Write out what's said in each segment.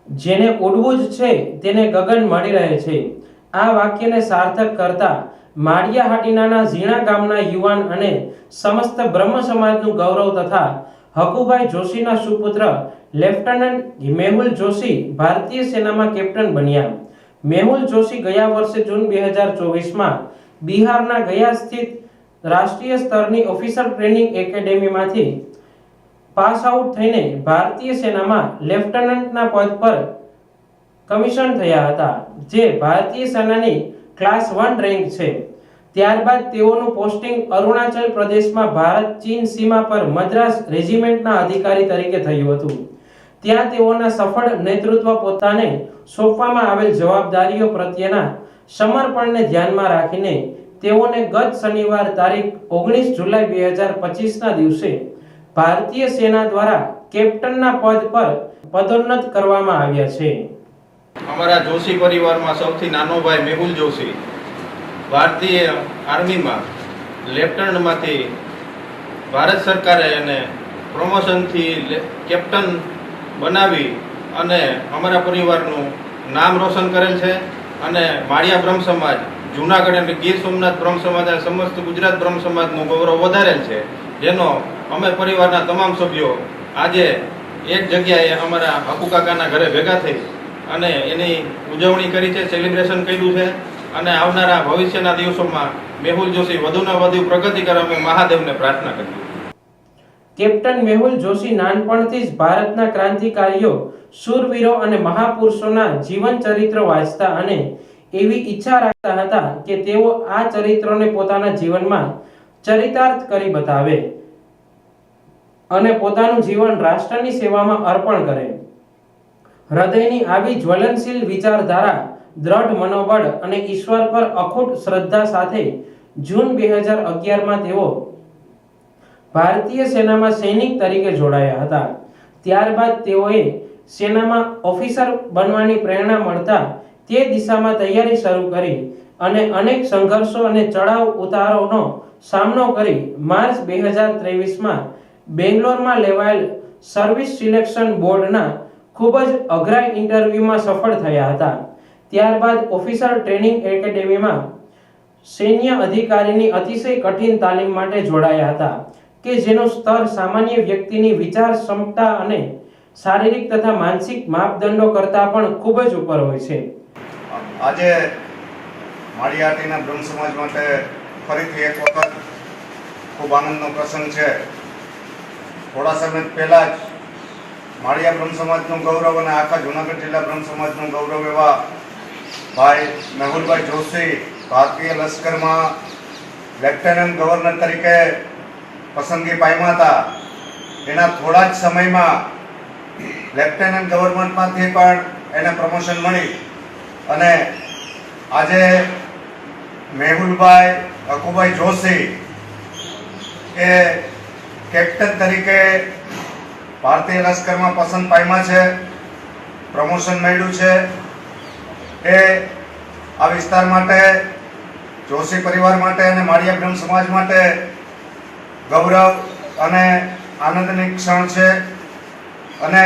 જેને ઉડવું જ છે તેને ગગન મળી રહે છે। આ વાક્યને સાર્થક કરતા માળિયાહાટીનાના ઝીણા ગામના યુવાન અને સમસ્ત બ્રહ્મ સમાજનું ગૌરવ તથા હકુભાઈ જોશીના સુપુત્ર લેફ્ટનન્ટ મેહુલ જોશી ભારતીય સેનામાં કેપ્ટન બન્યા। મેહુલ જોશી ગયા વર્ષે જૂન 2024માં બિહારના ગયા સ્થિત રાષ્ટ્રીય સ્તરની ઓફિસર ટ્રેનિંગ એકેડેમીમાંથી પાસ આઉટ થઈને ભારતીય સેનામાં લેફ્ટનન્ટના પદ પર કમિશન થયા હતા, જે ભારતીય સેનાની ક્લાસ 1 રેન્ક છે। ત્યારબાદ તેઓનું પોસ્ટિંગ અરુણાચલ પ્રદેશમાં ભારત ચીન સીમા પર મદ્રાસ રેજિમેન્ટના અધિકારી તરીકે થયું હતું। ત્યાં તેઓના સફળ નેતૃત્વ પોતાને સોંપવામાં આવેલ જવાબદારીઓ પ્રત્યેના સમર્પણને ધ્યાનમાં રાખીને તેઓને ગત શનિવાર તારીખ 19 જુલાઈ 2025ના દિવસે ભારતીય સેના દ્વારા કેપ્ટનના પદ પર પદોન્નત કરવામાં આવ્યા છે। અમારા જોશી પરિવારમાં સૌથી નાનો ભાઈ મેહુલ જોશી ભારતીય આર્મીમાં લેફ્ટનન્ટમાંથી ભારત સરકારે એને પ્રમોશનથી કેપ્ટન બનાવી અને અમારા પરિવારનું નામ રોશન કરેલ છે અને માળિયા બ્રહ્મ સમાજ, જૂનાગઢ અને ગીર સોમનાથ બ્રહ્મ સમાજ અને સમસ્ત ગુજરાત બ્રહ્મ સમાજનું ગૌરવ વધારેલ છે, જેનો અમે પરિવારના તમામ સભ્યો આજે એક જગ્યાએ અમારા હકુ કાકાના ઘરે ભેગા થઈ અને એની ઉજવણી કરી છે, સેલિબ્રેશન કર્યું છે અને આવનારા ભવિષ્યના દિવસોમાં મેહુલ જોશી વધુને વધુ પ્રગતિ કરે અમે મહાદેવને પ્રાર્થના કરીએ। કેપ્ટન મેહુલ જોશી નાનપણથી જ ભારતના ક્રાંતિકારીઓ, શૂરવીરો અને મહાપુરુષોના જીવન ચરિત્રો વાંચતા અને એવી ઈચ્છા રાખતા હતા કે તેઓ આ ચરિત્રોને પોતાના જીવનમાં ચરિતાર્થ કરી બતાવે અને પોતાનું જીવન રાષ્ટ્રની સેવામાં અર્પણ કરે। હૃદયની આવી જ્વલનશીલ વિચારધારા, દ્રઢ મનોબળ અને ઈશ્વર પર અખૂટ શ્રદ્ધા સાથે જૂન 2011માં તેઓ ભારતીય સેનામાં સૈનિક તરીકે જોડાયા હતા। ત્યારબાદ તેઓએ સેનામાં ઓફિસર બનવાની પ્રેરણા મળતા તે દિશામાં તૈયારી શરૂ કરી અને અનેક સંઘર્ષો અને ચડાવ ઉતારોનો સામનો કરી માર્ચ 2023માં બેંગ્લોરમાં લેવાયેલ સર્વિસ સિલેક્શન બોર્ડના ખૂબ જ અઘરા ઇન્ટરવ્યુમાં સફળ થયા હતા। ત્યારબાદ ઓફિસર ટ્રેનિંગ એકેડેમીમાં સૈન્ય અધિકારીની અતિશય કઠિન તાલીમ માટે જોડાયા હતા કે જેનું સ્તર સામાન્ય વ્યક્તિની વિચાર ક્ષમતા અને શારીરિક તથા માનસિક માપદંડો કરતાં પણ ખૂબ જ ઉપર હોય છે। આજે માળિયાહાટીના બ્રહ્મ સમાજ માટે ફરીથી એક વખત ખૂબ આનંદનો પ્રસંગ છે। થોડા સમય પહેલા જ માળિયા બ્રહ્મ સમાજનું ગૌરવ અને આખા જૂનાગઢ જિલ્લા બ્રહ્મ સમાજનું ગૌરવ એવા ભાઈ મેહુલભાઈ જોશી ભારતીય લશ્કરમાં લેફ્ટનન્ટ ગવર્નર તરીકે પસંદગી પામ્યા હતા। એના થોડા જ સમયમાં લેફ્ટનન્ટ ગવર્નરમાંથી પણ એને પ્રમોશન મળી અને આજે મેહુલભાઈ હકુભાઈ જોશી એ કેપ્ટન તરીકે ભારતીય લશ્કરમાં પસંદ પામ્યા છે, પ્રમોશન મળ્યું છે। એ આ વિસ્તાર માટે, જોશી પરિવાર માટે અને માળિયા બ્રહ્મ સમાજ માટે ગૌરવ અને આનંદની ક્ષણ છે અને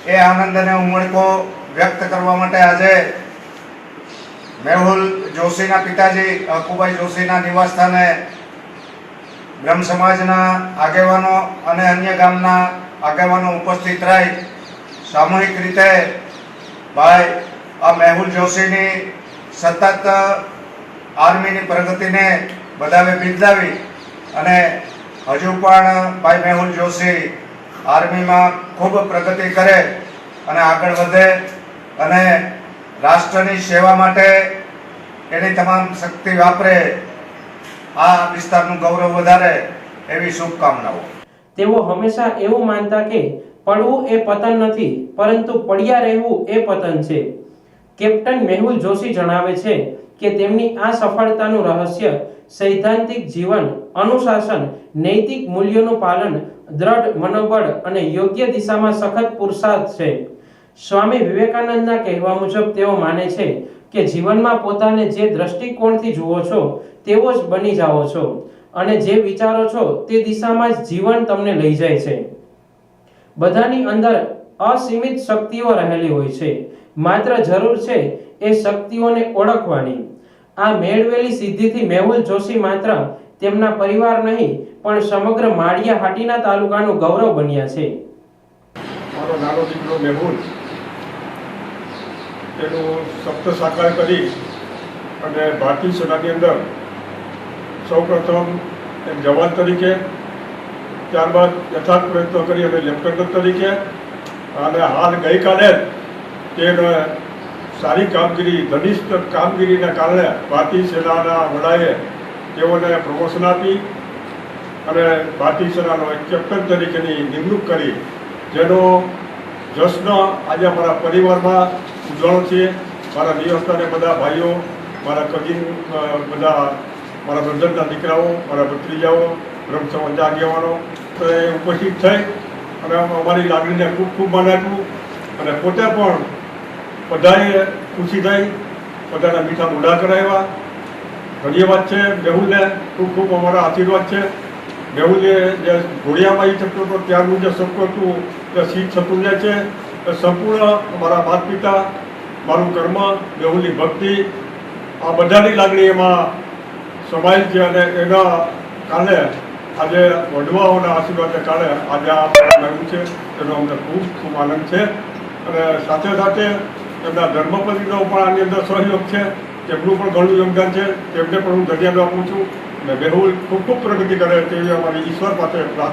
એ આનંદ અને ઉમળકો વ્યક્ત કરવા માટે આજે મેહુલ જોશીના પિતાજી હકુભાઈ જોશીના નિવાસસ્થાને બ્રહ્મ સમાજના આગેવાનો અને અન્ય ગામના આગેવાનો ઉપસ્થિત રહી સામૂહિક રીતે ભાઈ આ મેહુલ જોશીની સતત આર્મીની પ્રગતિને બધાએ બિરદાવી અને હજુ પણ ભાઈ મેહુલ જોશી આર્મીમાં ખૂબ પ્રગતિ કરે અને આગળ વધે અને રાષ્ટ્રની સેવા માટે એની તમામ શક્તિ વાપરે, આ વિસ્તારનું ગૌરવ વધારે એવી શુભકામનાઓ। તેઓ હંમેશા એવું માનતા કે પડવું એ પતન નથી, પરંતુ પડ્યા રહેવું એ પતન છે। કેપ્ટન મેહુલ જોશી જણાવે છે કે તેમની આ સફળતાનું રહસ્ય સૈદ્ધાંતિક જીવન, અનુશાસન, નૈતિક મૂલ્યોનું પાલન, દ્રઢ મનોબળ અને યોગ્ય દિશામાં સખત પુરુષાર્થ છે। સ્વામી વિવેકાનંદના કહેવા મુજબ તેઓ માને છે કે જીવનમાં પોતાને જે દ્રષ્ટિકોણથી જુઓ છો તેવો જ બની જાઓ છો અને જે વિચારો છો તે દિશામાં જ જીવન તમને લઈ જાય છે। બધાની અંદર અસીમિત શક્તિઓ રહેલી હોય છે, માત્ર જરૂર છે એ શક્તિઓને ઓળખવાની. આ મેળવેલી સિદ્ધિથી મેહુલ જોશી માત્ર તેમના પરિવાર નહીં પણ સમગ્ર માળિયા હાટીના તાલુકાનું ગૌરવ બન્યા છે. મારો નાનો દીકરો મેહુલ તેનું સપ્ત સાકાર કરી અને ભારતીય સેનાની અંદર સૌપ્રથમ એક જવાન તરીકે, ત્યારબાદ યથાર્થ પ્રયત્નો કરી અને લેફ્ટનન્ટ તરીકે, અને હાલ ગઈકાલે તેને સારી કામગીરી, ઘનિષ્ઠ કામગીરીના કારણે ભારતીય સેનાના વડાએ તેઓને પ્રમોશન આપી અને ભારતીય સેનાનો એક કેપ્ટન તરીકેની નિમણૂક કરી, જેનો જશ્ન આજે અમારા પરિવારમાં ઉજવણો છે. મારા નિવાસના બધા ભાઈઓ, મારા કઝિન, બધા મારા બ્રધરના દીકરાઓ, મારા ભત્રીજાઓ, બ્રહ્મ સમાજના આગેવાનો ઉપસ્થિત થઈ અને અમારી લાગણીને ખૂબ ખૂબ માન આપ્યું અને પોતે પણ બધાએ ખુશી થઈ, બધાના મીઠા મોઢા કરાવ્યા. ધન્યવાદ છે મેહુલને, ખૂબ ખૂબ અમારા આશીર્વાદ છે. મેહુલે જે ઘોડિયામાં આવી શકતો હતો ત્યારનું જે સપનું હતું એ સિદ્ધ થતું જાય છે. એ સંપૂર્ણ અમારા માતા પિતા, મારું કર્મ, મેહુલની ભક્તિ, આ બધાની લાગણી એમાં સમાયેલ છે અને એના કારણે આજે વડવાઓના આશીર્વાદને કારણે આજે આ બન્યું છે. એનો અમને ખૂબ ખૂબ આનંદ છે અને સાથે સાથે એમના ધર્મપતિનો પણ આની અંદર સહયોગ છે. તેમનું પણ ઘણું યોગદાન છે. તેમને પણ હું ધન્યવાદ આપું છું અને મેહુલ ખૂબ ખૂબ પ્રગતિ કરે તેવી અમારી ઈશ્વર પાસે પ્રાર્થના.